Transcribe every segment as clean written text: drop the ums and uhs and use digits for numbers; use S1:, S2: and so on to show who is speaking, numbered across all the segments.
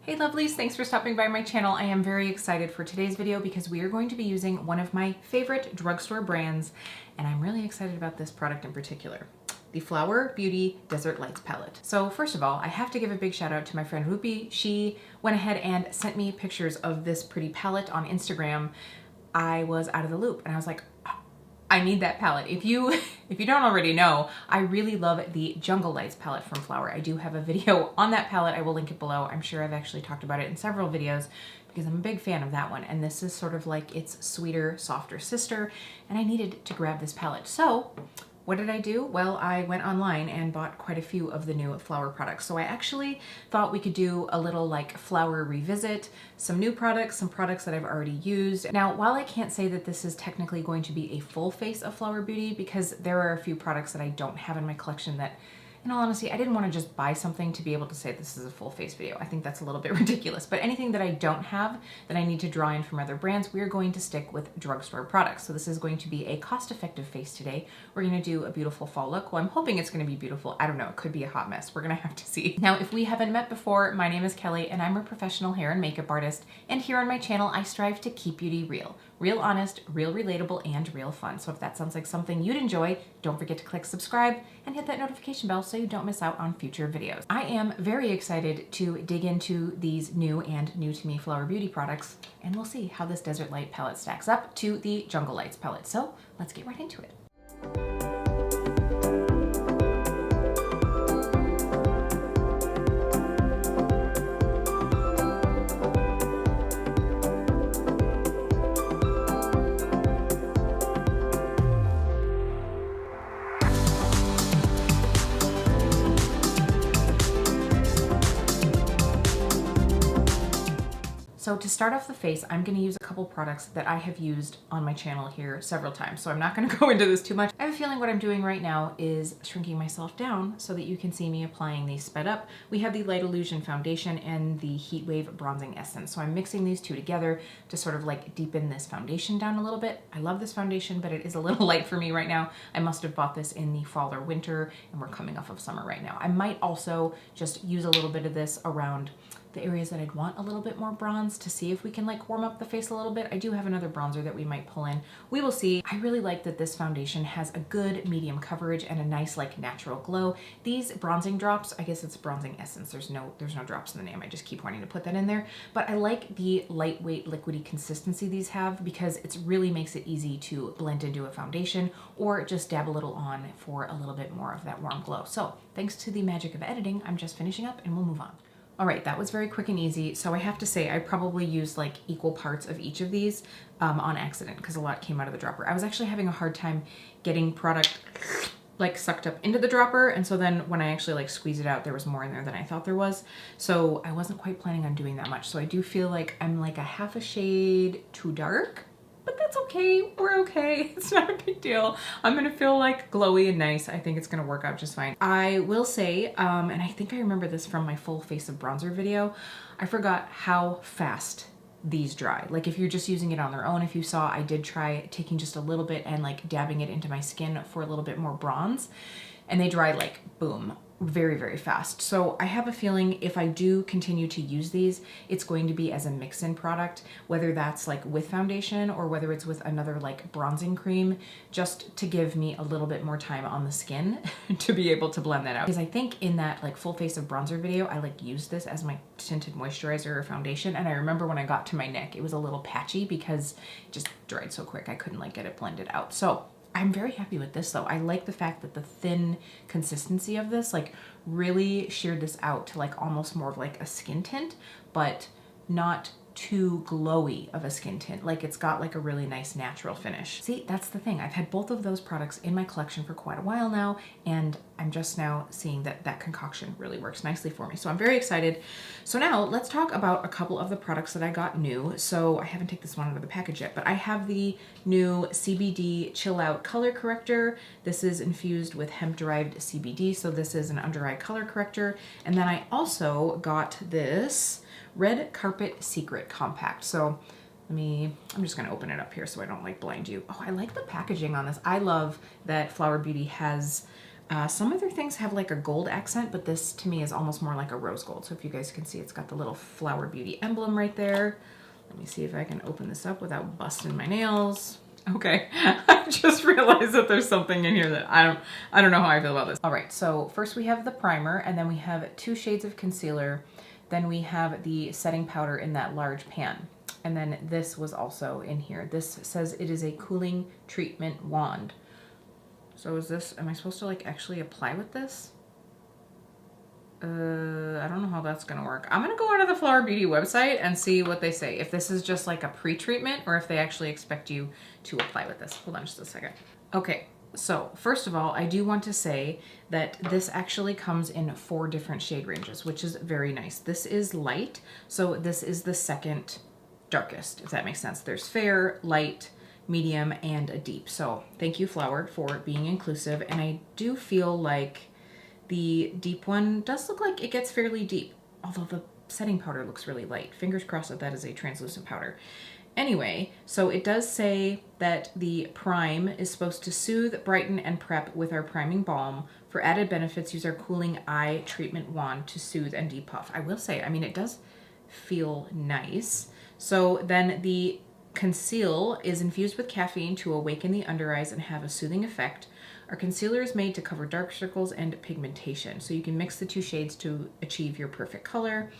S1: Hey lovelies, thanks for stopping by my channel. I am very excited for today's video because we are going to be using one of my favorite drugstore brands, and I'm really excited about this product in particular, the Flower Beauty Desert Lights Palette. So first of all, I have to give a big shout out to my friend Rupi. She went ahead and sent me pictures of this pretty palette on Instagram. I was out of the loop and I was like, I need that palette. If you don't already know, I really love the Jungle Lights palette from Flower. I do have a video on that palette. I will link it below. I'm sure I've actually talked about it in several videos because I'm a big fan of that one. And this is sort of like its sweeter, softer sister. And I needed to grab this palette. So what did I do? Well, I went online and bought quite a few of the new Flower products. So I actually thought we could do a little like Flower revisit, some new products, some products that I've already used. Now, while I can't say that this is technically going to be a full face of Flower Beauty because there are a few products that I don't have in my collection that, in all honesty, I didn't want to just buy something to be able to say this is a full face video. I think that's a little bit ridiculous, but anything that I don't have that I need to draw in from other brands, we are going to stick with drugstore products. So this is going to be a cost-effective face today. We're going to do a beautiful fall look. Well, I'm hoping it's going to be beautiful. I don't know. It could be a hot mess. We're going to have to see. Now, if we haven't met before, my name is Kelly and I'm a professional hair and makeup artist. And here on my channel, I strive to keep beauty real. Real honest, real relatable, and real fun. So if that sounds like something you'd enjoy, don't forget to click subscribe and hit that notification bell so you don't miss out on future videos. I am very excited to dig into these new and new to me Flower Beauty products, and we'll see how this Desert Light palette stacks up to the Jungle Lights palette. So let's get right into it. So to start off the face, I'm going to use a couple products that I have used on my channel here several times. So I'm not going to go into this too much. I have a feeling what I'm doing right now is shrinking myself down so that you can see me applying these sped up. We have the Light Illusion Foundation and the Heat Wave Bronzing Essence. So I'm mixing these two together to sort of like deepen this foundation down a little bit. I love this foundation, but it is a little light for me right now. I must have bought this in the fall or winter, and we're coming off of summer right now. I might also just use a little bit of this around the areas that I'd want a little bit more bronze to see if we can like warm up the face a little bit. I do have another bronzer that we might pull in. We will see. I really like that this foundation has a good medium coverage and a nice like natural glow. These bronzing drops, I guess it's bronzing essence. There's no drops in the name. I just keep wanting to put that in there. But I like the lightweight liquidy consistency these have because it really makes it easy to blend into a foundation or just dab a little on for a little bit more of that warm glow. So thanks to the magic of editing, I'm just finishing up and we'll move on. All right, that was very quick and easy. So I have to say I probably used like equal parts of each of these on accident because a lot came out of the dropper. I was actually having a hard time getting product like sucked up into the dropper. And so then when I actually like squeeze it out, there was more in there than I thought there was. So I wasn't quite planning on doing that much. So I do feel like I'm like a half a shade too dark. But that's okay, we're okay, it's not a big deal. I'm gonna feel like glowy and nice. I think it's gonna work out just fine. I will say, and I think I remember this from my full face of bronzer video, I forgot how fast these dry. Like if you're just using it on their own, if you saw, I did try taking just a little bit and like dabbing it into my skin for a little bit more bronze, and they dry like boom, very, very fast. So I have a feeling if I do continue to use these, it's going to be as a mix-in product, whether that's like with foundation or whether it's with another like bronzing cream, just to give me a little bit more time on the skin to be able to blend that out. Because I think in that like full face of bronzer video, I like used this as my tinted moisturizer or foundation. And I remember when I got to my neck, it was a little patchy because it just dried so quick. I couldn't like get it blended out. So I'm very happy with this though. I like the fact that the thin consistency of this like really sheared this out to like almost more of like a skin tint, but not too glowy of a skin tint. Like it's got like a really nice natural finish. See, that's the thing. I've had both of those products in my collection for quite a while now, and I'm just now seeing that that concoction really works nicely for me. So I'm very excited. So now let's talk about a couple of the products that I got new. So I haven't taken this one out of the package yet, but I have the new CBD Chill Out Color Corrector. This is infused with hemp-derived CBD. So this is an under eye color corrector. And then I also got this Red Carpet Secret Compact. So I'm just gonna open it up here so I don't like blind you. Oh, I like the packaging on this. I love that Flower Beauty has Some other things have like a gold accent, but this to me is almost more like a rose gold. So if you guys can see, it's got the little Flower Beauty emblem right there. Let me see if I can open this up without busting my nails. Okay, I just realized that there's something in here that I don't know how I feel about this. All right, so first we have the primer, and then we have 2 shades of concealer. Then we have the setting powder in that large pan. And then this was also in here. This says it is a cooling treatment wand. So is this, am I supposed to like actually apply with this? I don't know how that's gonna work. I'm gonna go onto the Flower Beauty website and see what they say. If this is just like a pre-treatment or if they actually expect you to apply with this. Hold on just a second. Okay, so first of all, I do want to say that this actually comes in 4 different shade ranges, which is very nice. This is light, so this is the second darkest, if that makes sense. There's fair, light, medium, and a deep. So thank you, Flower, for being inclusive. And I do feel like the deep one does look like it gets fairly deep, although the setting powder looks really light. Fingers crossed that that is a translucent powder. Anyway, so it does say that the prime is supposed to soothe, brighten, and prep with our priming balm. For added benefits, use our cooling eye treatment wand to soothe and depuff. I will say, I mean, it does feel nice. So then the conceal is infused with caffeine to awaken the under eyes and have a soothing effect. Our concealer is made to cover dark circles and pigmentation. So you can mix the 2 shades to achieve your perfect color.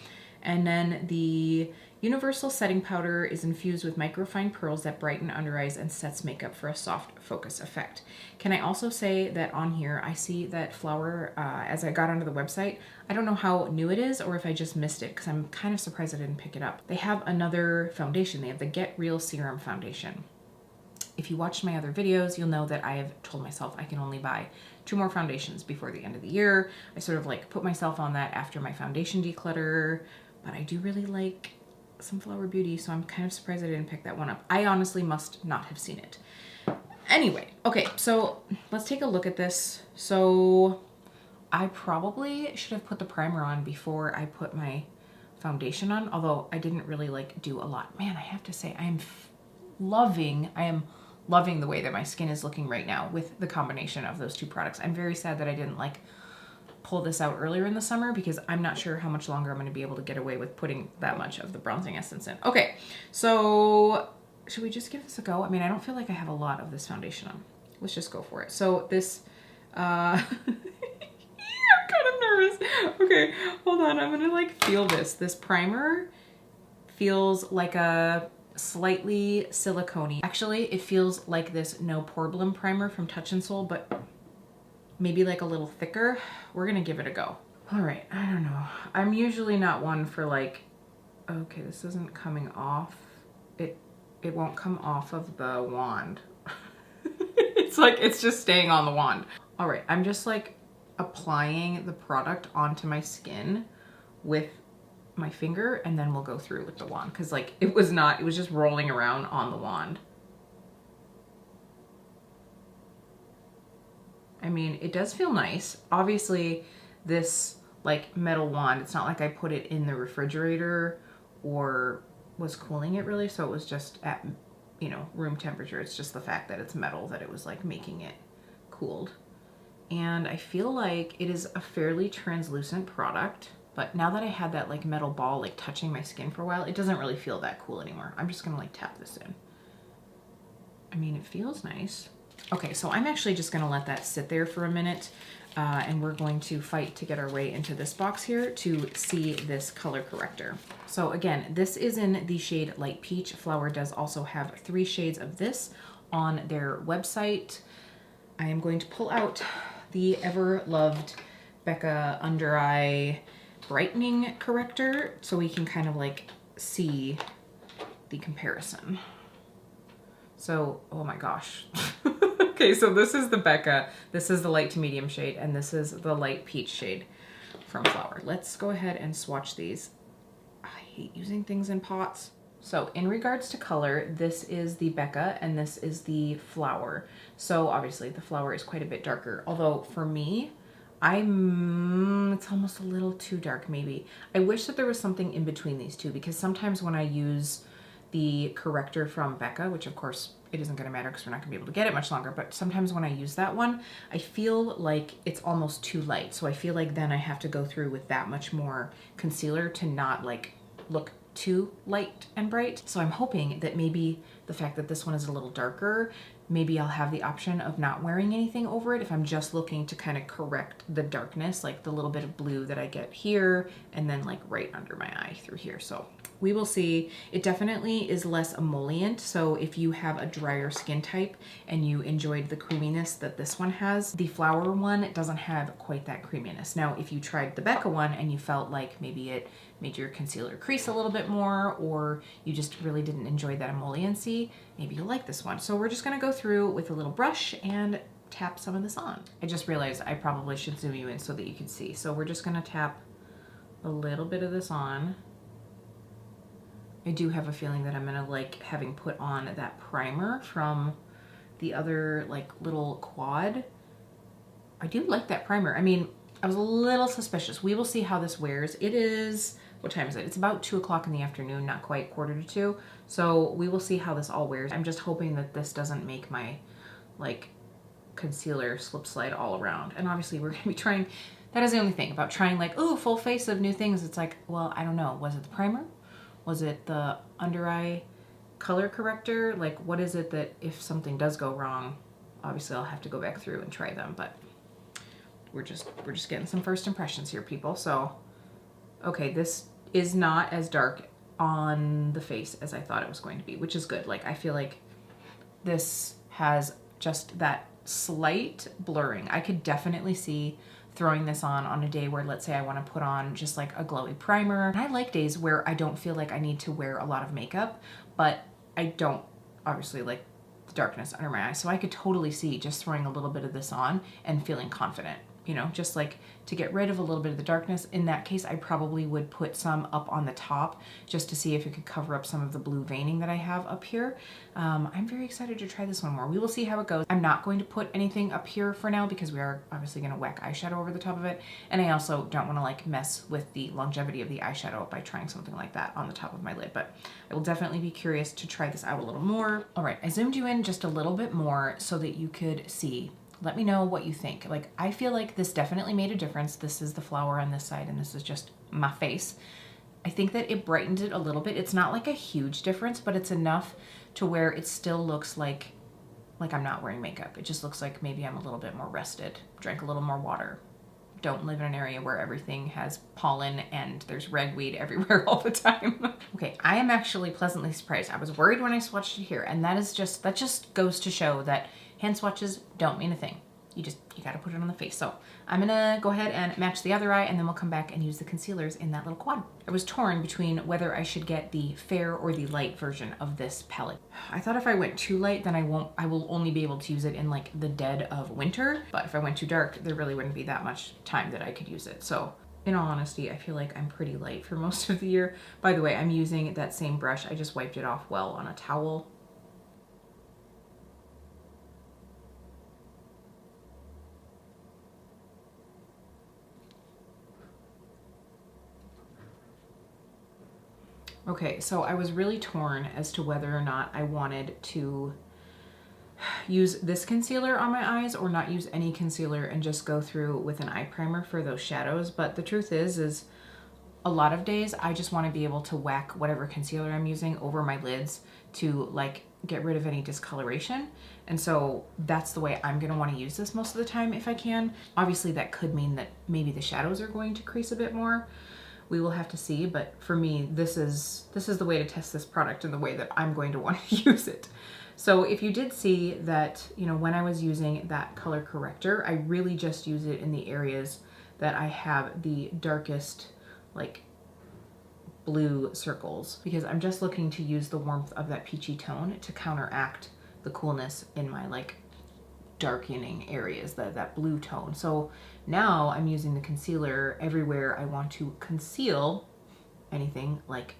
S1: And then the universal setting powder is infused with microfine pearls that brighten under eyes and sets makeup for a soft focus effect. Can I also say that on here, I see that Flower, as I got onto the website, I don't know how new it is or if I just missed it because I'm kind of surprised I didn't pick it up. They have another foundation. They have the Get Real Serum Foundation. If you watched my other videos, you'll know that I have told myself I can only buy 2 more foundations before the end of the year. I sort of like put myself on that after my foundation declutter, but I do really like some Flower Beauty, so I'm kind of surprised I didn't pick that one up. I honestly must not have seen it. Anyway, okay, so let's take a look at this. So I probably should have put the primer on before I put my foundation on, although I didn't really like do a lot. Man, I have to say I am loving the way that my skin is looking right now with the combination of those 2 products. I'm very sad that I didn't like pull this out earlier in the summer because I'm not sure how much longer I'm going to be able to get away with putting that much of the bronzing essence in. Okay, so should we just give this a go? I mean, I don't feel like I have a lot of this foundation on. Let's just go for it. So this, I'm kind of nervous. Okay, hold on. I'm going to like feel this. This primer feels like a slightly silicone-y. Actually, it feels like this No Problem primer from Touch in Sol, but maybe like a little thicker. We're gonna give it a go. All right, I don't know. I'm usually not one for like, okay, this isn't coming off. It won't come off of the wand. It's like, it's just staying on the wand. All right, I'm just like applying the product onto my skin with my finger, and then we'll go through with the wand because like it was just rolling around on the wand. I mean, it does feel nice. Obviously, this like metal wand, it's not like I put it in the refrigerator or was cooling it really, so it was just at, you know, room temperature. It's just the fact that it's metal that it was like making it cooled. And I feel like it is a fairly translucent product, but now that I had that like metal ball like touching my skin for a while, it doesn't really feel that cool anymore. I'm just gonna like tap this in. I mean, it feels nice. Okay, so I'm actually just gonna let that sit there for a minute, and we're going to fight to get our way into this box here to see this color corrector. So again, this is in the shade Light Peach. Flower does also have 3 shades of this on their website. I am going to pull out the ever-loved Becca Under Eye Brightening Corrector so we can kind of like see the comparison. So, oh my gosh. Okay, so this is the Becca, this is the light to medium shade, and this is the Light Peach shade from Flower. Let's go ahead and swatch these. I hate using things in pots. So in regards to color, this is the Becca and this is the Flower. So obviously the Flower is quite a bit darker, although for me, it's almost a little too dark maybe. I wish that there was something in between these two because sometimes when I use the corrector from Becca, which of course it isn't gonna matter because we're not gonna be able to get it much longer, but sometimes when I use that one, I feel like it's almost too light. So I feel like then I have to go through with that much more concealer to not like look too light and bright. So I'm hoping that maybe the fact that this one is a little darker, maybe I'll have the option of not wearing anything over it if I'm just looking to kind of correct the darkness, like the little bit of blue that I get here and then like right under my eye through here. So we will see. It definitely is less emollient. So if you have a drier skin type and you enjoyed the creaminess that this one has, the Flower one doesn't have quite that creaminess. Now, if you tried the Becca one and you felt like maybe it made your concealer crease a little bit more, or you just really didn't enjoy that emolliency, maybe you'll like this one. So we're just gonna go through with a little brush and tap some of this on. I just realized I probably should zoom you in so that you can see. So we're just gonna tap a little bit of this on. I do have a feeling that I'm gonna like having put on that primer from the other like little quad. I do like that primer. I mean, I was a little suspicious. We will see how this wears. It is, what time is it? It's about 2 o'clock in the afternoon, not quite 1:45. So we will see how this all wears. I'm just hoping that this doesn't make my like concealer slip slide all around. And obviously we're gonna be trying, that is the only thing about trying like, oh, full face of new things. It's like, well, I don't know. Was it the primer? Was it the under eye color corrector? Like, what is it that if something does go wrong, obviously I'll have to go back through and try them, but we're just getting some first impressions here, people. So, okay, this is not as dark on the face as I thought it was going to be, which is good. Like, I feel like this has just that slight blurring. I could definitely see throwing this on a day where, let's say I want to put on just like a glowy primer. And I like days where I don't feel like I need to wear a lot of makeup, but I don't obviously like the darkness under my eyes. So I could totally see just throwing a little bit of this on and feeling confident, you know, just like to get rid of a little bit of the darkness. In that case, I probably would put some up on the top just to see if it could cover up some of the blue veining that I have up here. I'm very excited to try this one more. We will see how it goes. I'm not going to put anything up here for now because we are obviously going to whack eyeshadow over the top of it. And I also don't want to like mess with the longevity of the eyeshadow by trying something like that on the top of my lid, but I will definitely be curious to try this out a little more. All right, I zoomed you in just a little bit more so that you could see. Let me know what you think. Like, I feel like this definitely made a difference. This is the flower on this side and this is just my face. I think that it brightened it a little bit. It's not like a huge difference, but it's enough to where it still looks like I'm not wearing makeup. It just looks like maybe I'm a little bit more rested, drank a little more water, don't live in an area where everything has pollen and there's ragweed everywhere all the time. Okay, I am actually pleasantly surprised. I was worried when I swatched it here, and that just goes to show that hand swatches don't mean a thing. You gotta put it on the face. So I'm gonna go ahead and match the other eye, and then we'll come back and use the concealers in that little quad. I was torn between whether I should get the fair or the light version of this palette. I thought if I went too light, then I will only be able to use it in like the dead of winter. But if I went too dark, there really wouldn't be that much time that I could use it. So in all honesty, I feel like I'm pretty light for most of the year. By the way, I'm using that same brush. I just wiped it off well on a towel. Okay, so I was really torn as to whether or not I wanted to use this concealer on my eyes or not use any concealer and just go through with an eye primer for those shadows. But the truth is a lot of days I just want to be able to whack whatever concealer I'm using over my lids to like get rid of any discoloration. And so that's the way I'm going to want to use this most of the time if I can. Obviously that could mean that maybe the shadows are going to crease a bit more. We will have to see, but for me, this is the way to test this product and the way that I'm going to want to use it. So if you did see that, you know, when I was using that color corrector, I really just use it in the areas that I have the darkest, like, blue circles, because I'm just looking to use the warmth of that peachy tone to counteract the coolness in my, like, darkening areas, that blue tone. So now I'm using the concealer everywhere I want to conceal anything like,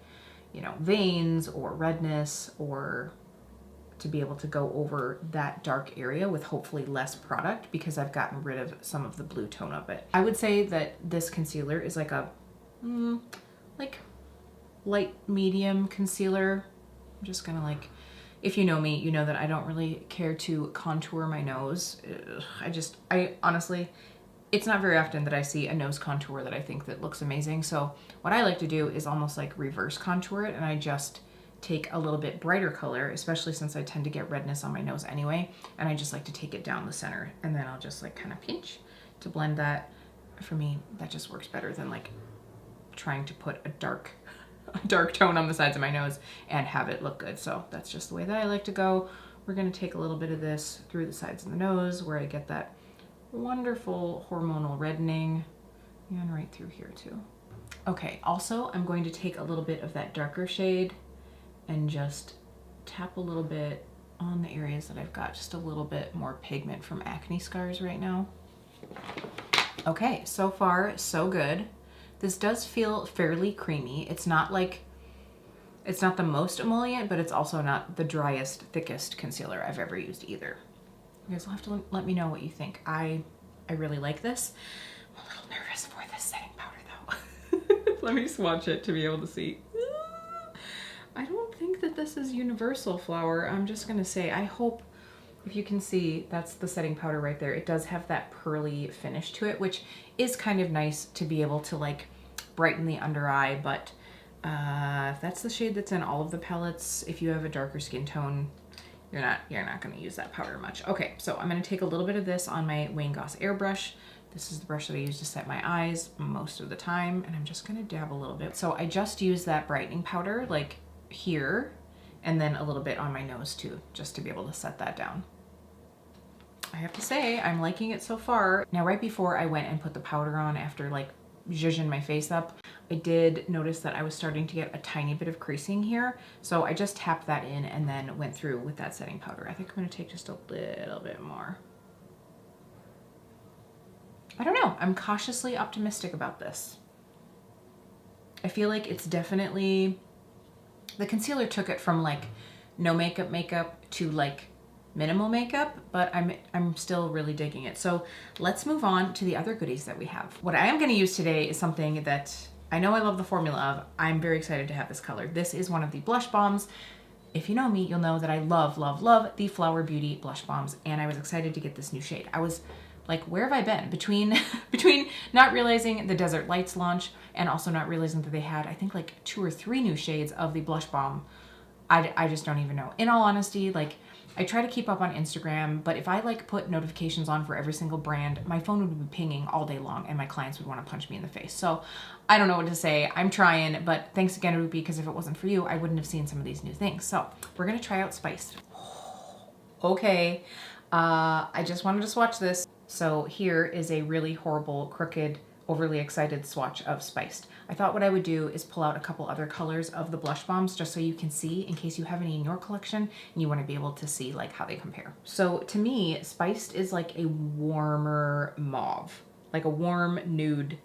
S1: you know, veins or redness, or to be able to go over that dark area with hopefully less product because I've gotten rid of some of the blue tone of it. I would say that this concealer is like a like light medium concealer. I'm just gonna like, If you know me, you know that I don't really care to contour my nose. I honestly, it's not very often that I see a nose contour that I think that looks amazing. So what I like to do is almost like reverse contour it, and I just take a little bit brighter color, especially since I tend to get redness on my nose anyway, and I just like to take it down the center, and then I'll just like kind of pinch to blend that. For me, that just works better than like trying to put a dark tone on the sides of my nose and have it look good. So that's just the way that I like to go. We're gonna take a little bit of this through the sides of the nose where I get that wonderful hormonal reddening, and right through here too. Okay, also I'm going to take a little bit of that darker shade and just tap a little bit on the areas that I've got just a little bit more pigment from acne scars right now. Okay, so far so good. This does feel fairly creamy. It's not the most emollient, but it's also not the driest, thickest concealer I've ever used either. You guys will have to let me know what you think. I really like this. I'm a little nervous for this setting powder though. Let me swatch it to be able to see. I don't think that this is Universal Flower. I'm just gonna say, I hope, if you can see, that's the setting powder right there. It does have that pearly finish to it, which is kind of nice to be able to like brighten the under eye, but if that's the shade that's in all of the palettes, if you have a darker skin tone, you're not gonna use that powder much. Okay, so I'm gonna take a little bit of this on my Wayne Goss airbrush. This is the brush that I use to set my eyes most of the time, and I'm just gonna dab a little bit. So I just use that brightening powder like here, and then a little bit on my nose too, just to be able to set that down. I have to say, I'm liking it so far. Now, right before I went and put the powder on after like zhuzhing my face up, I did notice that I was starting to get a tiny bit of creasing here. So I just tapped that in and then went through with that setting powder. I think I'm gonna take just a little bit more. I don't know, I'm cautiously optimistic about this. I feel like it's definitely, the concealer took it from like no makeup to like minimal makeup, but I'm still really digging it. So let's move on to the other goodies that we have. What I am gonna use today is something that I know I love the formula of. I'm very excited to have this color. This is one of the blush bombs. If you know me, you'll know that I love, love, love the Flower Beauty blush bombs, and I was excited to get this new shade. I was like, where have I been? Between not realizing the Desert Lights launch and also not realizing that they had, I think, like 2 or 3 new shades of the blush bomb, I just don't even know. In all honesty, like, I try to keep up on Instagram, but if I like put notifications on for every single brand, my phone would be pinging all day long and my clients would want to punch me in the face. So I don't know what to say. I'm trying, but thanks again, Ruby, because if it wasn't for you, I wouldn't have seen some of these new things. So we're gonna try out Spiced. Okay, I just wanted to swatch this. So here is a really horrible, crooked, overly excited swatch of Spiced. I thought what I would do is pull out a couple other colors of the blush bombs just so you can see in case you have any in your collection and you want to be able to see like how they compare. So to me, Spiced is like a warmer mauve, like a warm nude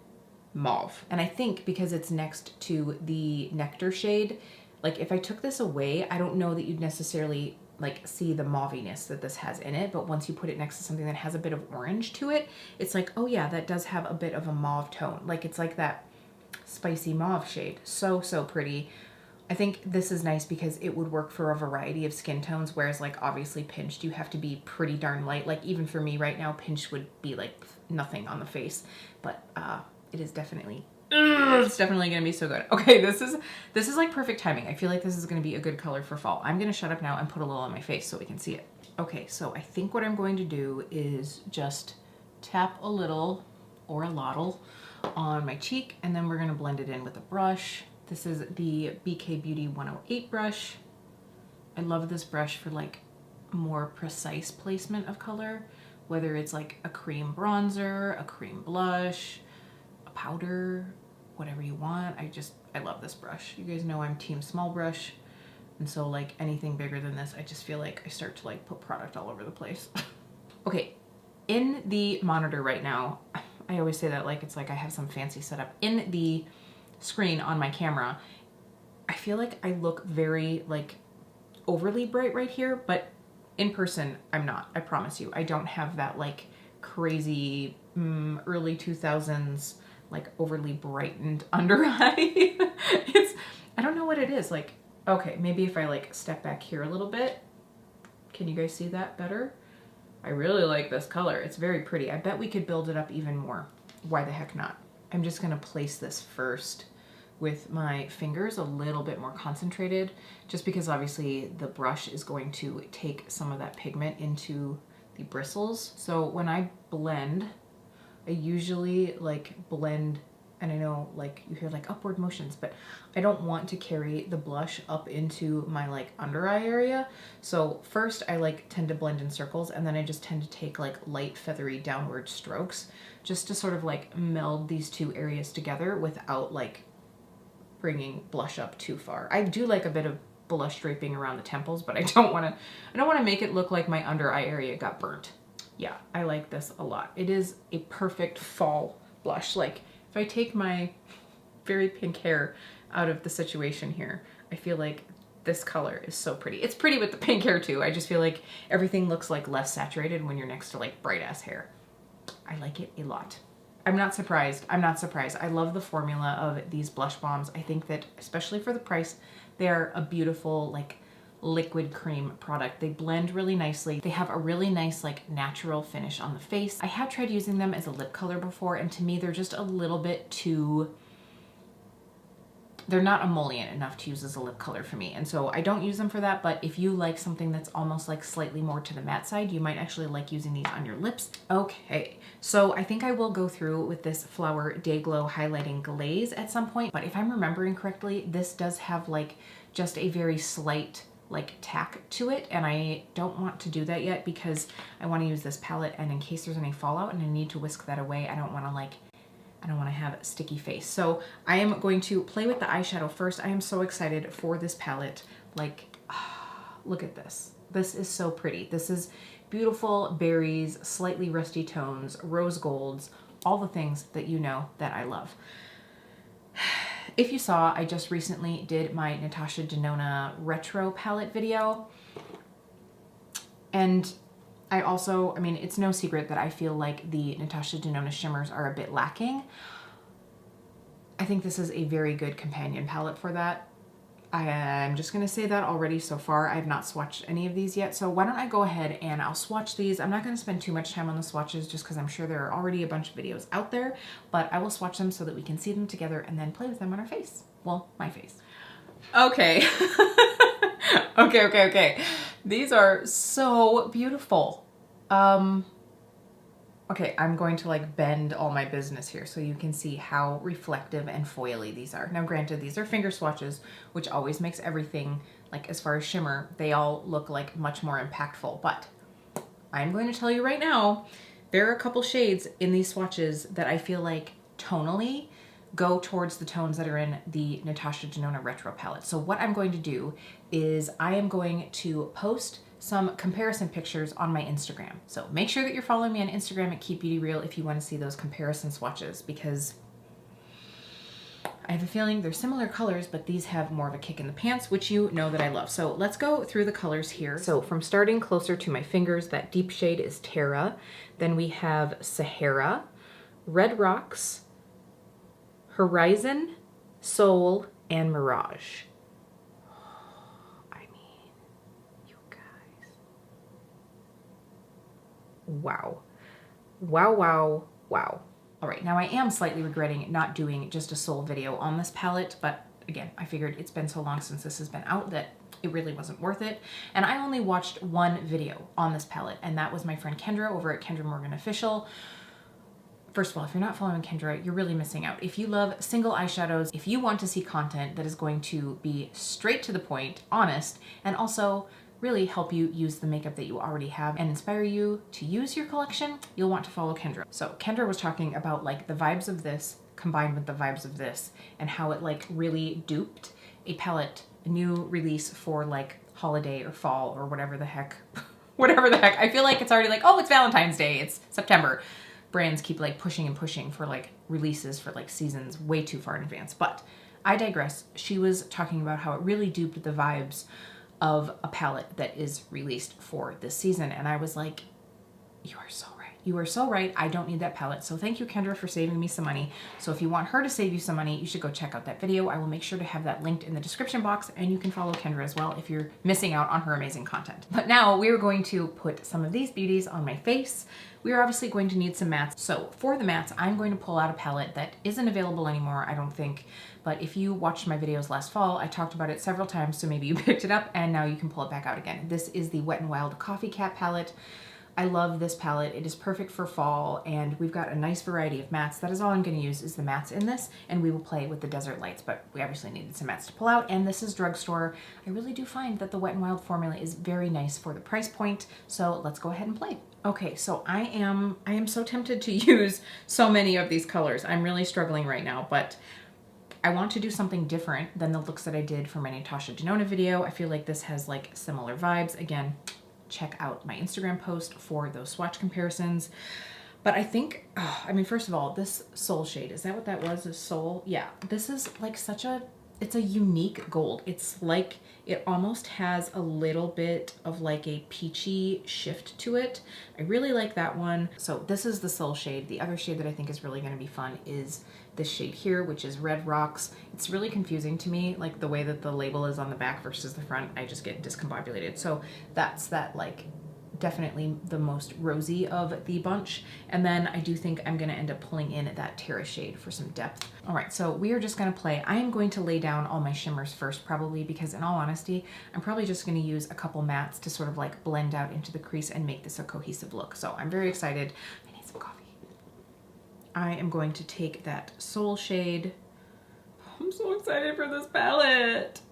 S1: mauve. And I think because it's next to the Nectar shade, like if I took this away, I don't know that you'd necessarily like see the mauviness that this has in it, but once you put it next to something that has a bit of orange to it, it's like, oh yeah, that does have a bit of a mauve tone. Like it's like that spicy mauve shade. So, so pretty. I think this is nice because it would work for a variety of skin tones, whereas like obviously Pinched, you have to be pretty darn light. Like even for me right now, Pinched would be like nothing on the face, but it is definitely, it's definitely gonna be so good. Okay, this is like perfect timing. I feel like this is gonna be a good color for fall. I'm gonna shut up now and put a little on my face so we can see it. Okay, so I think what I'm going to do is just tap a little or a lottle on my cheek, and then we're gonna blend it in with a brush. This is the BK Beauty 108 brush. I love this brush for like more precise placement of color, whether it's like a cream bronzer, a cream blush, a powder, whatever you want. I love this brush. You guys know I'm team small brush, and so like anything bigger than this, I just feel like I start to like put product all over the place. Okay, in the monitor right now, I always say that like it's like I have some fancy setup. In the screen on my camera, I feel like I look very like overly bright right here, but in person I'm not. I promise you. I don't have that like crazy early 2000s like overly brightened under eye. I don't know what it is. Like, okay, maybe if I like step back here a little bit, Can you guys see that better? I really like this color. It's very pretty. I bet we could build it up even more. Why the heck not? I'm just gonna place this first with my fingers a little bit more concentrated, just because obviously the brush is going to take some of that pigment into the bristles. So when I blend, I usually like blend, and I know like you hear like upward motions, but I don't want to carry the blush up into my like under eye area. So first I like tend to blend in circles, and then I just tend to take like light feathery downward strokes just to sort of like meld these two areas together without like bringing blush up too far. I do like a bit of blush draping around the temples, but I don't want to make it look like my under eye area got burnt. Yeah, I like this a lot. It is a perfect fall blush. Like if I take my very pink hair out of the situation here, I feel like this color is so pretty. It's pretty with the pink hair too. I just feel like everything looks like less saturated when you're next to like bright ass hair. I like it a lot. I'm not surprised. I'm not surprised. I love the formula of these blush bombs. I think that especially for the price, they're a beautiful like liquid cream product. They blend really nicely. They have a really nice like natural finish on the face. I have tried using them as a lip color before, and to me they're just a little bit too, they're not emollient enough to use as a lip color for me. And so I don't use them for that, but if you like something that's almost like slightly more to the matte side, you might actually like using these on your lips. Okay, so I think I will go through with this Flower Day Glow Highlighting Glaze at some point, but if I'm remembering correctly, this does have like just a very slight like tack to it, and I don't want to do that yet because I want to use this palette, and in case there's any fallout and I need to whisk that away, I don't want to have a sticky face. So I am going to play with the eyeshadow first. I am so excited for this palette. Like, look at this. This is so pretty. This is beautiful berries, slightly rusty tones, rose golds, all the things that you know that I love. If you saw, I just recently did my Natasha Denona retro palette video. And I also, I mean, it's no secret that I feel like the Natasha Denona shimmers are a bit lacking. I think this is a very good companion palette for that. I'm just gonna say that already so far. I have not swatched any of these yet, so why don't I go ahead and I'll swatch these. I'm not gonna spend too much time on the swatches just because I'm sure there are already a bunch of videos out there, but I will swatch them so that we can see them together and then play with them on our face. Well, my face. Okay. Okay. These are so beautiful. Okay, I'm going to like bend all my business here so you can see how reflective and foily these are. Now granted, these are finger swatches, which always makes everything, like as far as shimmer, they all look like much more impactful, but I'm going to tell you right now, there are a couple shades in these swatches that I feel like tonally go towards the tones that are in the Natasha Denona Retro palette. So what I'm going to do is I am going to post some comparison pictures on my Instagram. So make sure that you're following me on Instagram at KEEPBEAUTYREAL if you want to see those comparison swatches, because I have a feeling they're similar colors, but these have more of a kick in the pants, which you know that I love. So let's go through the colors here. So from starting closer to my fingers, that deep shade is Terra. Then we have Sahara, Red Rocks, Horizon, Soul, and Mirage. Wow. Wow. All right, now I am slightly regretting not doing just a Soul video on this palette, but again, I figured it's been so long since this has been out that it really wasn't worth it. And I only watched one video on this palette, and that was my friend Kendra over at Kendra Morgan Official. First of all, if you're not following Kendra, you're really missing out. If you love single eyeshadows, if you want to see content that is going to be straight to the point, honest, and also really help you use the makeup that you already have and inspire you to use your collection, you'll want to follow Kendra. So Kendra was talking about like the vibes of this combined with the vibes of this, and how it like really duped a palette, a new release for like holiday or fall or whatever the heck. I feel like it's already like, oh, it's Valentine's Day, it's September. Brands keep like pushing and pushing for like releases for like seasons way too far in advance. But I digress. She was talking about how it really duped the vibes of a palette that is released for this season. And I was like, you are so right. you are so right. I don't need that palette. So thank you, Kendra, for saving me some money. So if you want her to save you some money, you should go check out that video. I will make sure to have that linked in the description box, and you can follow Kendra as well if you're missing out on her amazing content. But now we are going to put some of these beauties on my face. We are obviously going to need some mattes. So for the mattes, I'm going to pull out a palette that isn't available anymore, I don't think. But if you watched my videos last fall, I talked about it several times, so maybe you picked it up and now you can pull it back out again. This is the Wet n Wild Coffee Cat palette. I love this palette. It is perfect for fall, and we've got a nice variety of mattes. That is all I'm going to use is the mattes in this, and we will play with the Desert Lights, but we obviously needed some mattes to pull out, and this is drugstore. I really do find that the Wet n Wild formula is very nice for the price point, so let's go ahead and play. Okay, so I am so tempted to use so many of these colors. I'm really struggling right now, but I want to do something different than the looks that I did for my Natasha Denona video. I feel like this has like similar vibes. Again, check out my Instagram post for those swatch comparisons. But I think, I mean, first of all, this Soul shade, is that what that was, is Soul? Yeah, this is like it's a unique gold. It's like, it almost has a little bit of like a peachy shift to it. I really like that one. So this is the Soul shade. The other shade that I think is really gonna be fun is this shade here, which is Red Rocks. It's really confusing to me, like the way that the label is on the back versus the front. I just get discombobulated. So that's that, like, definitely the most rosy of the bunch. And then I do think I'm gonna end up pulling in that Terra shade for some depth. All right, so we are just gonna play. I am going to lay down all my shimmers first, probably, because in all honesty, I'm probably just gonna use a couple mattes to sort of like blend out into the crease and make this a cohesive look. So I'm very excited. I need some coffee. I am going to take that Soul shade. I'm so excited for this palette.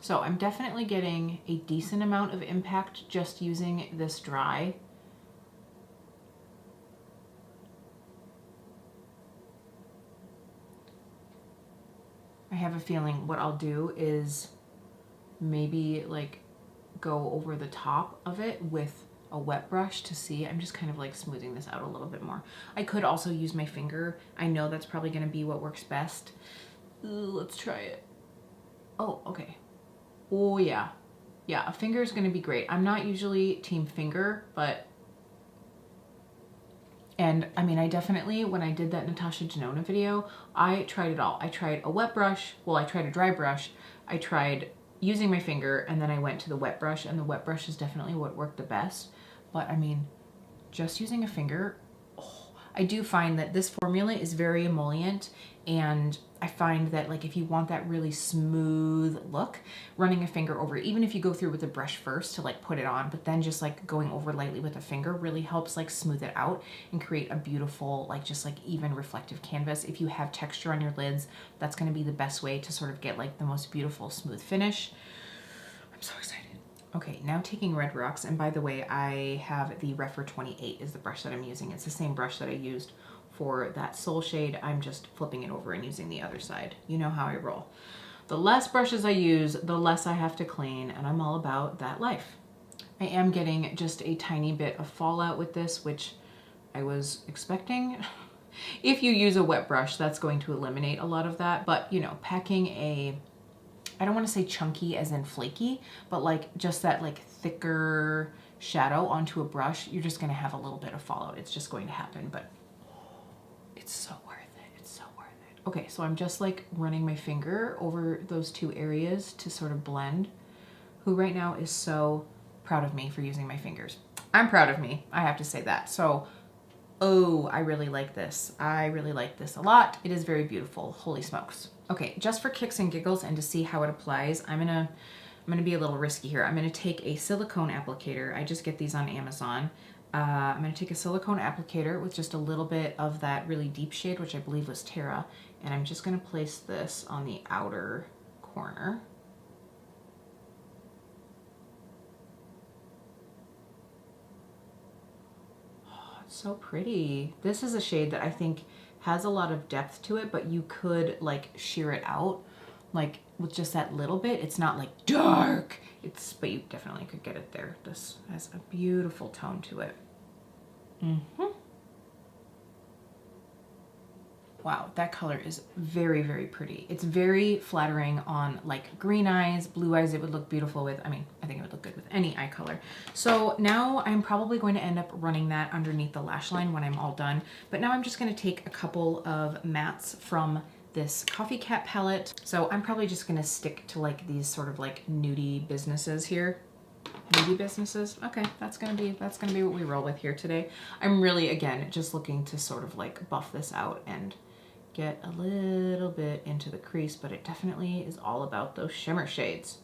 S1: So I'm definitely getting a decent amount of impact just using this dry. I have a feeling what I'll do is maybe like go over the top of it with a wet brush to see. I'm just kind of like smoothing this out a little bit more. I could also use my finger. I know that's probably gonna be what works best. Ooh, let's try it. Oh, okay. Oh yeah. Yeah, a finger is gonna be great. I'm not usually team finger, but, and I mean, I definitely, when I did that Natasha Denona video, I tried it all. I tried a wet brush, well, I tried a dry brush, I tried using my finger, and then I went to the wet brush, and the wet brush is definitely what worked the best. But I mean, just using a finger, I do find that this formula is very emollient, and I find that like if you want that really smooth look, running a finger over it, even if you go through with a brush first to like put it on, but then just like going over lightly with a finger really helps like smooth it out and create a beautiful, like just like even reflective canvas. If you have texture on your lids, that's gonna be the best way to sort of get like the most beautiful smooth finish. I'm so excited. Okay, now taking Red Rocks, and by the way, I have the Refer 28 is the brush that I'm using. It's the same brush that I used for that Soul shade. I'm just flipping it over and using the other side. You know how I roll. The less brushes I use, the less I have to clean, and I'm all about that life. I am getting just a tiny bit of fallout with this, which I was expecting. If you use a wet brush, that's going to eliminate a lot of that, but you know, packing a, I don't want to say chunky as in flaky, but like just that like thicker shadow onto a brush, you're just going to have a little bit of fallout. It's just going to happen, but it's so worth it. It's so worth it. Okay, so I'm just like running my finger over those two areas to sort of blend. Who right now is so proud of me for using my fingers. I'm proud of me, I have to say that. So, oh, I really like this. I really like this a lot. It is very beautiful. Holy smokes. Okay, just for kicks and giggles and to see how it applies, I'm gonna be a little risky here. I'm gonna take a silicone applicator. I just get these on Amazon. I'm gonna take a silicone applicator with just a little bit of that really deep shade, which I believe was Terra, and I'm just gonna place this on the outer corner. Oh, it's so pretty. This is a shade that I think has a lot of depth to it, but you could like sheer it out like with just that little bit. It's not like dark, but you definitely could get it there. This has a beautiful tone to it. Wow, that color is very, very pretty. It's very flattering on like green eyes, blue eyes. It would look beautiful with, I mean, I think it would look good with any eye color. So now I'm probably going to end up running that underneath the lash line when I'm all done. But now I'm just gonna take a couple of mattes from this Coffee Cat palette. So I'm probably just gonna stick to like these sort of like nudie businesses here. Nudie businesses. Okay, that's gonna be what we roll with here today. I'm really, again, just looking to sort of like buff this out and get a little bit into the crease, but it definitely is all about those shimmer shades.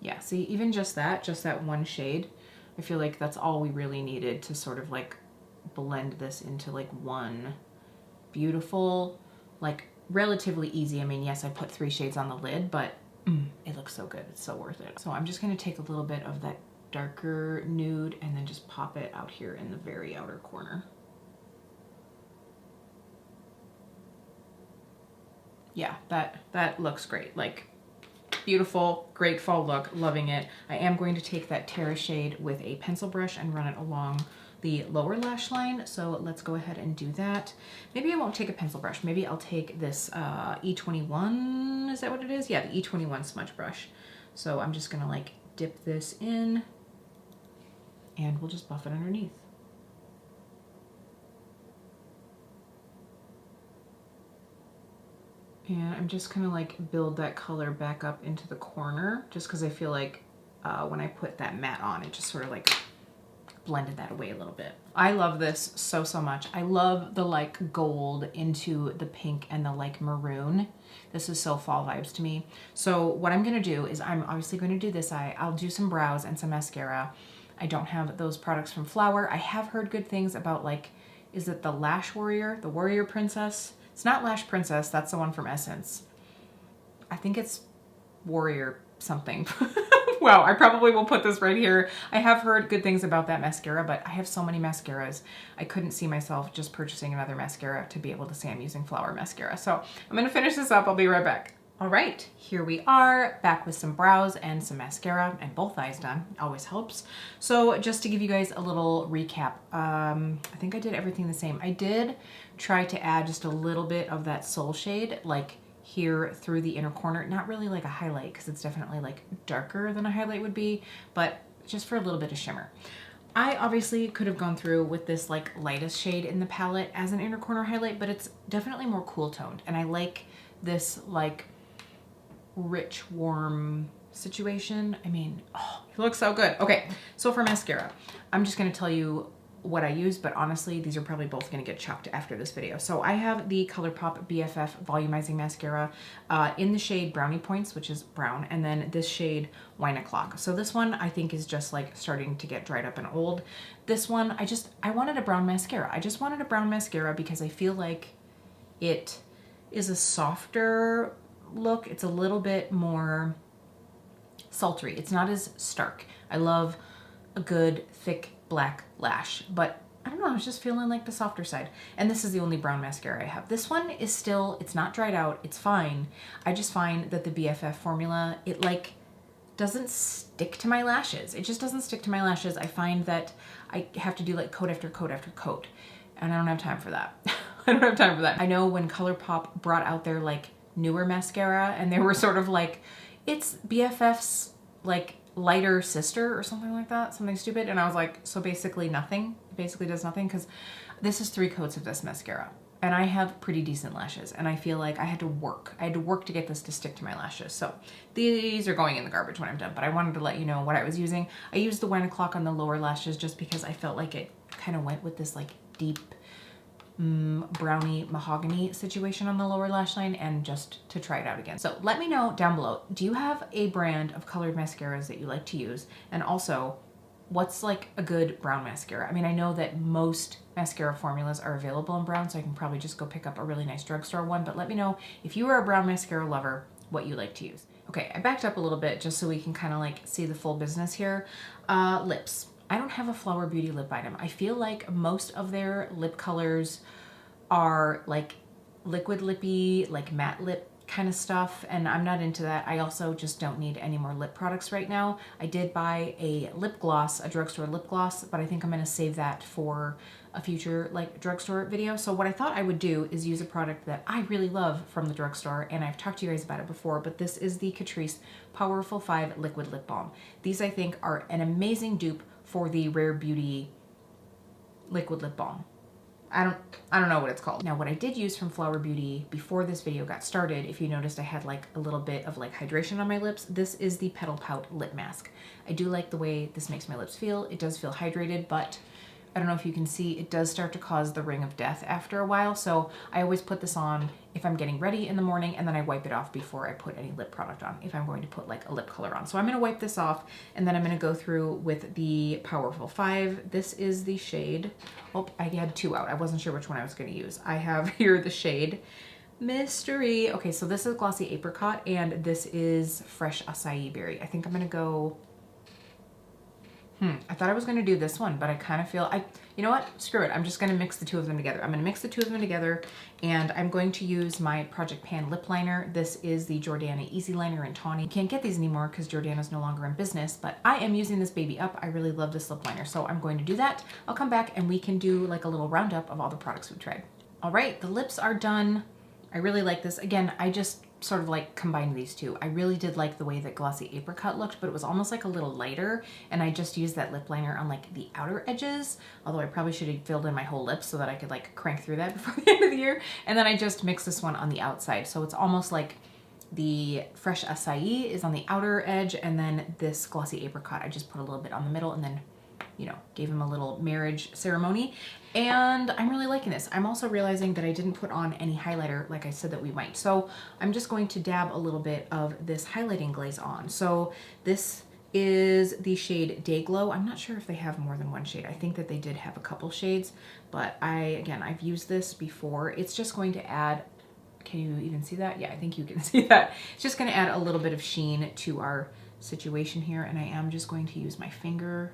S1: Yeah, see, even just that one shade, I feel like that's all we really needed to sort of like blend this into like one beautiful, like relatively easy. I mean, yes, I put 3 shades on the lid, but it looks so good. It's so worth it. So I'm just going to take a little bit of that darker nude and then just pop it out here in the very outer corner. Yeah, that looks great. Like, beautiful, great fall look, loving it. I am going to take that Terra shade with a pencil brush and run it along the lower lash line. So let's go ahead and do that. Maybe I won't take a pencil brush. Maybe I'll take this E21, is that what it is? Yeah, the E21 smudge brush. So I'm just gonna like dip this in and we'll just buff it underneath. And I'm just gonna like build that color back up into the corner just because I feel like when I put that matte on, it just sort of like blended that away a little bit. I love this so, so much. I love the like gold into the pink and the like maroon. This is so fall vibes to me. So what I'm gonna do is I'm obviously gonna do this eye. I'll do some brows and some mascara. I don't have those products from Flower. I have heard good things about like, is it the Lash Warrior, the Warrior Princess? It's not Lash Princess, that's the one from Essence. I think it's Warrior something. Wow, I probably will put this right here. I have heard good things about that mascara, but I have so many mascaras. I couldn't see myself just purchasing another mascara to be able to say I'm using Flower mascara. So I'm gonna finish this up, I'll be right back. All right, here we are, back with some brows and some mascara and both eyes done, always helps. So just to give you guys a little recap, I think I did everything the same. I did try to add just a little bit of that Soul shade, like here through the inner corner, not really like a highlight because it's definitely like darker than a highlight would be, but just for a little bit of shimmer. I obviously could have gone through with this like lightest shade in the palette as an inner corner highlight, but it's definitely more cool toned and I like this like rich, warm situation. I mean, oh, it looks so good. Okay, so for mascara, I'm just gonna tell you what I use, but honestly, these are probably both gonna get chopped after this video. So I have the ColourPop BFF Volumizing Mascara in the shade Brownie Points, which is brown, and then this shade Wine O'Clock. So this one I think is just like starting to get dried up and old. This one, I wanted a brown mascara. I just wanted a brown mascara because I feel like it is a softer look. It's a little bit more sultry. It's not as stark. I love a good thick black lash, but I don't know, I was just feeling like the softer side. And this is the only brown mascara I have. This one is still, it's not dried out, it's fine. I just find that the BFF formula, it like doesn't stick to my lashes. It just doesn't stick to my lashes. I find that I have to do like coat after coat after coat, and I don't have time for that. I don't have time for that. I know when ColourPop brought out their like newer mascara and they were sort of like, it's BFF's like lighter sister or something like that, something stupid. And I was like, so basically nothing, it basically does nothing, because this is 3 coats of this mascara and I have pretty decent lashes and I feel like I had to work to get this to stick to my lashes. So these are going in the garbage when I'm done, but I wanted to let you know what I was using. I used the Wine O'Clock on the lower lashes just because I felt like it kind of went with this like deep brownie mahogany situation on the lower lash line, and just to try it out again. So let me know down below, do you have a brand of colored mascaras that you like to use? And also, what's like a good brown mascara? I mean, I know that most mascara formulas are available in brown, so I can probably just go pick up a really nice drugstore one, but let me know if you are a brown mascara lover, what you like to use. Okay, I backed up a little bit just so we can kind of like see the full business here. Lips. I don't have a Flower Beauty lip item. I feel like most of their lip colors are like liquid lippy, like matte lip kind of stuff, and I'm not into that. I also just don't need any more lip products right now. I did buy a lip gloss, a drugstore lip gloss, but I think I'm going to save that for a future like drugstore video. So what I thought I would do is use a product that I really love from the drugstore, and I've talked to you guys about it before, but this is the Catrice Powerful 5 Liquid Lip Balm. These I think are an amazing dupe for the Rare Beauty Liquid Lip Balm. I don't know what it's called. Now what I did use from Flower Beauty before this video got started, if you noticed I had like a little bit of like hydration on my lips, this is the Petal Pout Lip Mask. I do like the way this makes my lips feel. It does feel hydrated, but I don't know if you can see, it does start to cause the ring of death after a while. So I always put this on if I'm getting ready in the morning, and then I wipe it off before I put any lip product on, if I'm going to put like a lip color on. So I'm gonna wipe this off, and then I'm gonna go through with the Powerful 5. This is the shade, oh, I had 2 out. I wasn't sure which one I was gonna use. I have here the shade Mystery. Okay, so this is Glossy Apricot, and this is Fresh Acai Berry. I think I'm gonna go, I thought I was gonna do this one, but I kind of feel, you know what? Screw it. I'm just gonna mix the 2 of them together. I'm gonna mix the 2 of them together, and I'm going to use my Project Pan lip liner. This is the Jordana Easy Liner in Tawny. You can't get these anymore because Jordana's no longer in business, but I am using this baby up. I really love this lip liner, so I'm going to do that. I'll come back and we can do like a little roundup of all the products we've tried. All right, the lips are done. I really like this. Again, I just sort of like combined these 2. I really did like the way that Glossy Apricot looked, but it was almost like a little lighter, and I just used that lip liner on like the outer edges, although I probably should have filled in my whole lips so that I could like crank through that before the end of the year. And then I just mixed this one on the outside, so it's almost like the Fresh Acai is on the outer edge, and then this Glossy Apricot I just put a little bit on the middle, and then, you know, gave him a little marriage ceremony. And I'm really liking this. I'm also realizing that I didn't put on any highlighter like I said that we might. So I'm just going to dab a little bit of this highlighting glaze on. So this is the shade Day Glow. I'm not sure if they have more than one shade. I think that they did have a couple shades, but I've used this before. It's just going to add, can you even see that? Yeah, I think you can see that. It's just going to add a little bit of sheen to our situation here. And I am just going to use my finger.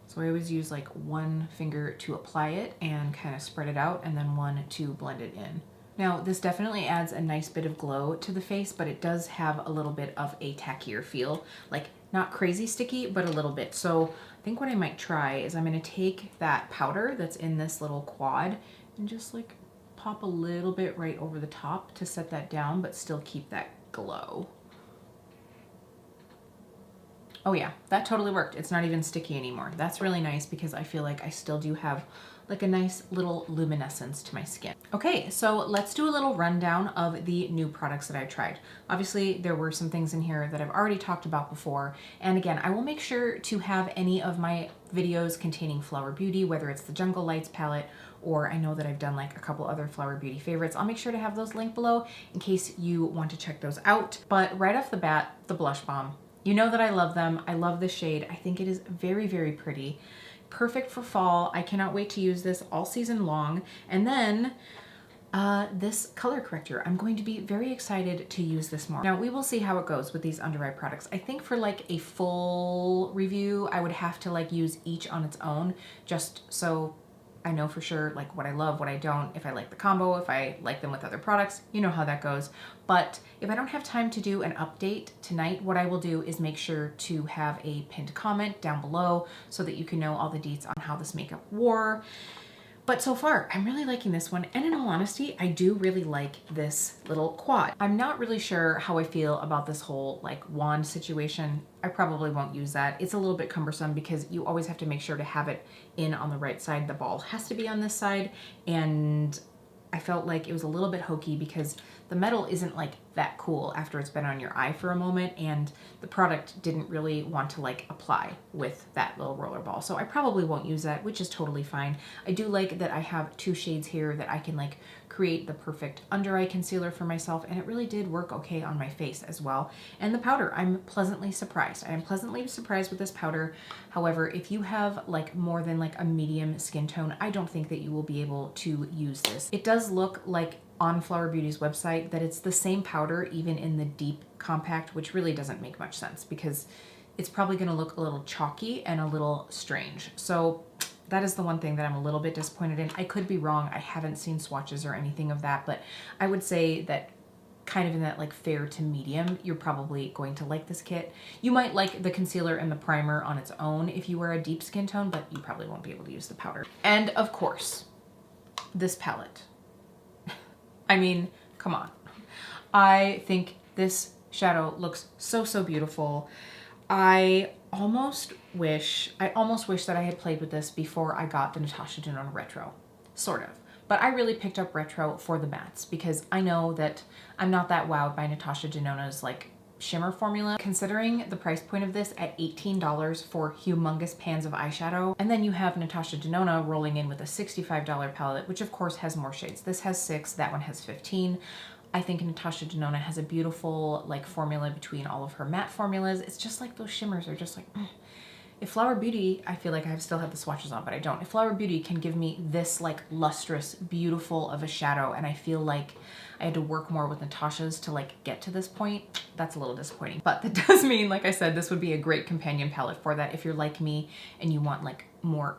S1: So I always use like one finger to apply it and kind of spread it out, and then one to blend it in. Now this definitely adds a nice bit of glow to the face, but it does have a little bit of a tackier feel, like not crazy sticky, but a little bit. So I think what I might try is I'm going to take that powder that's in this little quad and just like pop a little bit right over the top to set that down, but still keep that glow. Oh yeah, that totally worked. It's not even sticky anymore. That's really nice because I feel like I still do have like a nice little luminescence to my skin. Okay, so let's do a little rundown of the new products that I tried. Obviously, there were some things in here that I've already talked about before. And again, I will make sure to have any of my videos containing Flower Beauty, whether it's the Jungle Lights palette, or I know that I've done like a couple other Flower Beauty favorites. I'll make sure to have those linked below in case you want to check those out. But right off the bat, the blush balm. You know that I love them. I love the shade. I think it is very, very pretty. Perfect for fall. I cannot wait to use this all season long. And then this color corrector. I'm going to be very excited to use this more. Now we will see how it goes with these under eye products. I think for like a full review, I would have to like use each on its own, just so I know for sure like what I love, what I don't, if I like the combo, if I like them with other products, you know how that goes. But if I don't have time to do an update tonight, what I will do is make sure to have a pinned comment down below so that you can know all the deets on how this makeup wore. But so far, I'm really liking this one. And in all honesty, I do really like this little quad. I'm not really sure how I feel about this whole like wand situation. I probably won't use that. It's a little bit cumbersome because you always have to make sure to have it in on the right side. The ball has to be on this side. And I felt like it was a little bit hokey because the metal isn't like that cool after it's been on your eye for a moment, and the product didn't really want to like apply with that little roller ball. So I probably won't use that, which is totally fine. I do like that I have 2 shades here that I can like create the perfect under eye concealer for myself, and it really did work okay on my face as well. And the powder, I'm pleasantly surprised. I am pleasantly surprised with this powder. However, if you have like more than like a medium skin tone, I don't think that you will be able to use this. It does look like on Flower Beauty's website that it's the same powder even in the deep compact, which really doesn't make much sense because it's probably going to look a little chalky and a little strange. So That is the one thing that I'm a little bit disappointed in. I could be wrong. I haven't seen swatches or anything of that, but I would say that kind of in that like fair to medium, you're probably going to like this kit. You might like the concealer and the primer on its own if you wear a deep skin tone, but you probably won't be able to use the powder. And of course, this palette. I mean, come on. I think this shadow looks so, so beautiful. I almost wish that I had played with this before I got the Natasha Denona Retro, sort of. But I really picked up Retro for the mattes because I know that I'm not that wowed by Natasha Denona's like shimmer formula. Considering the price point of this at $18 for humongous pans of eyeshadow, and then you have Natasha Denona rolling in with a $65 palette, which of course has more shades. This has 6, that one has 15. I think Natasha Denona has a beautiful like formula between all of her matte formulas. It's just like those shimmers are just like, If Flower Beauty, I feel like I still have the swatches on, but I don't. If Flower Beauty can give me this like lustrous, beautiful of a shadow, and I feel like I had to work more with Natasha's to like get to this point, that's a little disappointing. But that does mean, like I said, this would be a great companion palette for that if you're like me and you want like more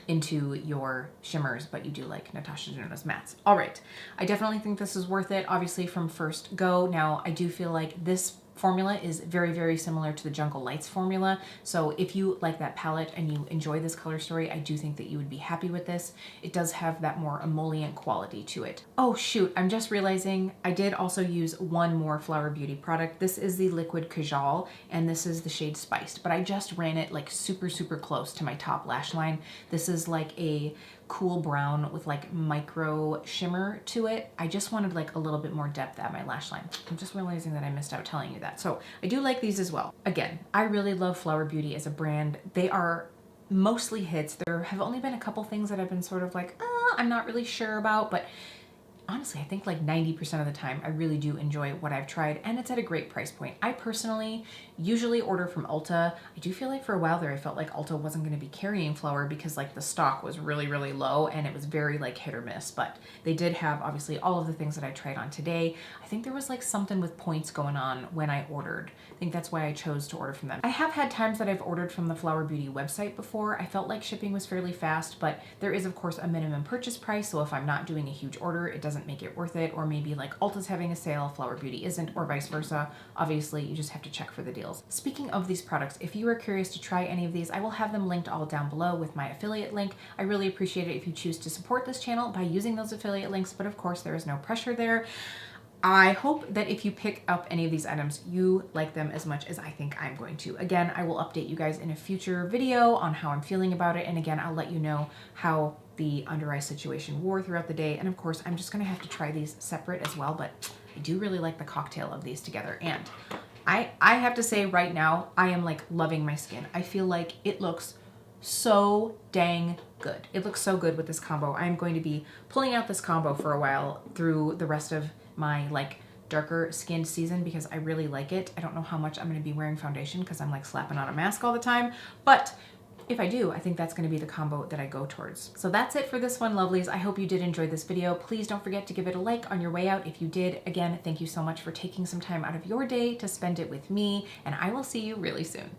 S1: into your shimmers, but you do like Natasha Denona's mattes. All right, I definitely think this is worth it, obviously from first go. Now, I do feel like this formula is very, very similar to the Jungle Lights formula. So if you like that palette and you enjoy this color story, I do think that you would be happy with this. It does have that more emollient quality to it. Oh shoot, I'm just realizing I did also use one more Flower Beauty product. This is the Liquid Kajal, and this is the shade Spiced, but I just ran it like super, super close to my top lash line. This is like a cool brown with like micro shimmer to it. I just wanted like a little bit more depth at my lash line. I'm just realizing that I missed out telling you that. So I do like these as well. Again, I really love Flower Beauty as a brand. They are mostly hits. There have only been a couple things that I've been sort of like, I'm not really sure about, but honestly, I think like 90% of the time I really do enjoy what I've tried, and it's at a great price point. I personally usually order from Ulta. I do feel like for a while there I felt like Ulta wasn't going to be carrying Flower because like the stock was really, really low and it was very like hit or miss, but they did have obviously all of the things that I tried on today. I think there was like something with points going on when I ordered. I think that's why I chose to order from them. I have had times that I've ordered from the Flower Beauty website before. I felt like shipping was fairly fast, but there is of course a minimum purchase price, so if I'm not doing a huge order, it doesn't make it worth it, or maybe like Ulta's having a sale, Flower Beauty isn't, or vice versa. Obviously, you just have to check for the deals. Speaking of these products, if you are curious to try any of these, I will have them linked all down below with my affiliate link. I really appreciate it if you choose to support this channel by using those affiliate links, but of course there is no pressure there. I hope that if you pick up any of these items, you like them as much as I think I'm going to. Again, I will update you guys in a future video on how I'm feeling about it, and again, I'll let you know how the under eye situation wore throughout the day. And of course, I'm just gonna have to try these separate as well, but I do really like the cocktail of these together. And I have to say right now, I am like loving my skin. I feel like it looks so dang good. It looks so good with this combo. I'm going to be pulling out this combo for a while through the rest of my like darker skinned season because I really like it. I don't know how much I'm going to be wearing foundation because I'm like slapping on a mask all the time, but if I do, I think that's going to be the combo that I go towards. So that's it for this one, lovelies. I hope you did enjoy this video. Please don't forget to give it a like on your way out if you did. Again, thank you so much for taking some time out of your day to spend it with me, and I will see you really soon.